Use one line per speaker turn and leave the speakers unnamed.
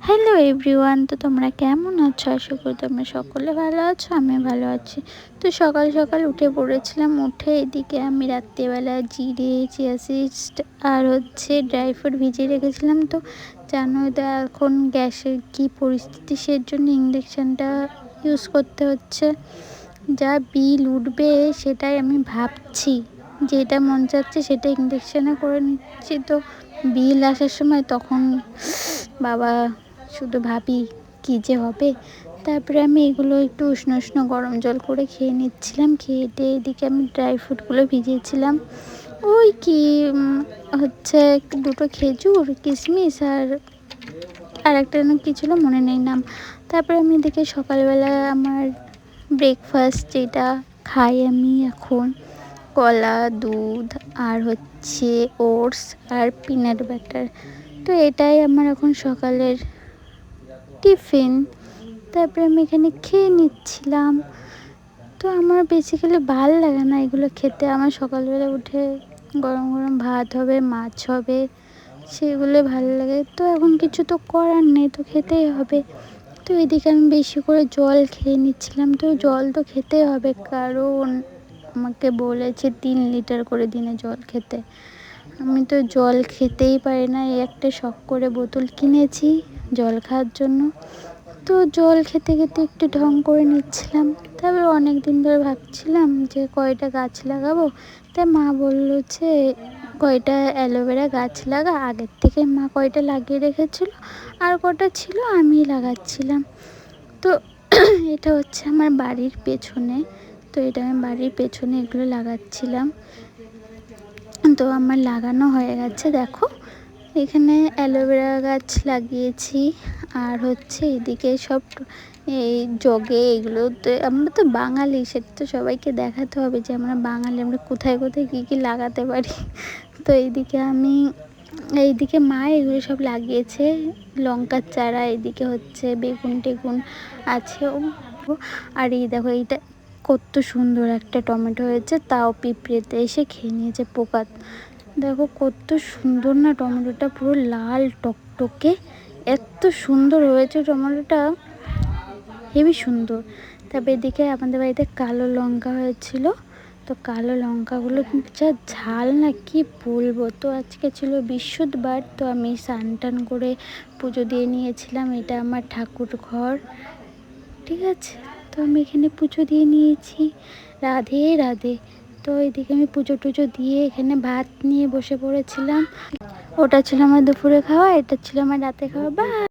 Hello everyone, তো তোমরা কেমন আছো? আশা করি তোমরা সকলে ভালো আছো, আমি ভালো আছি। তো সকাল সকাল উঠে পড়েছিলাম। উঠে এদিকে আমি রাত্রিবেলা জিরে, চিয়া সিডস আর ড্রাই ফ্রুট ভিজিয়ে রেখেছিলাম। তো জানো তো এখন গ্যাসের কি পরিস্থিতি, সের জন্য ইন্ডাকশানটা ইউজ করতে হচ্ছে। যা বিল উঠবে সেটাই আমি ভাবছি, যেটা মন চাচ্ছে সেটা ইন্ডাকশানে করে নিচ্ছি। তো বিল আসার সময় তখন বাবা, শুধু ভাবি কী যে হবে। তারপরে আমি এগুলো একটু উষ্ণ উষ্ণ গরম জল করে খেয়ে নিচ্ছিলাম। খেয়ে দিয়ে এদিকে আমি ড্রাই ফ্রুটগুলো ভিজিয়েছিলাম। ওই কি দুটো খেজুর, কিশমিশ আর একটা যেন কী ছিল মনে নেই নাম। তারপরে আমি এদিকে সকালবেলা আমার ব্রেকফাস্ট যেটা খাই আমি এখন, কলা, দুধ আর ওটস আর পিনাট বাটার। তো এটাই আমার এখন সকালের টিফিন। তারপরে আমি এখানে খেয়ে নিচ্ছিলাম। তো আমার বেসিক্যালি ভাল লাগে না এগুলো খেতে। আমার সকালবেলা উঠে গরম গরম ভাত হবে, মাছ হবে, সেগুলো ভালো লাগে। তো এখন কিছু তো করার নেই, তো খেতেই হবে। তো এদিকে আমি বেশি করে জল খেয়ে নিচ্ছিলাম। তো জল তো খেতেই হবে, কারণ আমাকে বলেছে 3 লিটার করে দিনে জল খেতে। আমি তো জল খেতেই পারি না। এই একটা শখ করে বোতল কিনেছি জল খাওয়ার জন্য। তো জল খেতে খেতে একটু ঢং করে নিচ্ছিলাম। তারপরে অনেক দিন ধরে ভাবছিলাম যে কয়টা গাছ লাগাবো। তাই মা বললো যে কয়টা অ্যালোভেরা গাছ লাগা। আগের থেকে মা কয়টা লাগিয়ে রেখেছিল, আর কটা ছিল আমি লাগাচ্ছিলাম। তো এটা হচ্ছে আমার বাড়ির পেছনে। তো এটা আমি বাড়ির পেছনে এগুলো লাগাচ্ছিলাম। তো আমার লাগানো হয়ে গেছে। দেখো এখানে অ্যালোভেরা গাছ লাগিয়েছি। আর এদিকে সব এই জগে, এগুলোতে আমরা তো বাঙালি, সেটা তো সবাইকে দেখাতে হবে যে আমরা বাঙালি, আমরা কোথায় কোথায় কী কী লাগাতে পারি। তো এইদিকে মা এগুলো সব লাগিয়েছে, লঙ্কার চারা। এদিকে বেগুন টেগুন আছে। আর এই দেখো, এইটা কত সুন্দর একটা টমেটো হয়েছে, তাও পিঁপড়েতে এসে খেয়ে নিয়েছে পোকা। দেখো কত সুন্দর না টমেটোটা, পুরো লাল টকটকে, এত সুন্দর হয়েছে টমেটোটা, হেবি সুন্দর। তারপর এদিকে আমাদের বাড়িতে কালো লঙ্কা হয়েছিল। তো কালো লঙ্কাগুলো যা ঝাল না, কি বলবো। তো আজকে ছিল বৃহস্পতিবার, তো আমি স্নান টান করে পুজো দিয়ে নিয়েছিলাম। এটা আমার ঠাকুর ঘর, ঠিক আছে। তো আমি এখানে পুজো দিয়ে নিয়েছি। রাধে রাধে। তো এদিকে আমি পুজো টুজো দিয়ে এখানে ভাত নিয়ে বসে পড়েছিলাম। ওটা ছিল আমার দুপুরে খাওয়া, এটা ছিল আমার রাতে খাওয়া। বা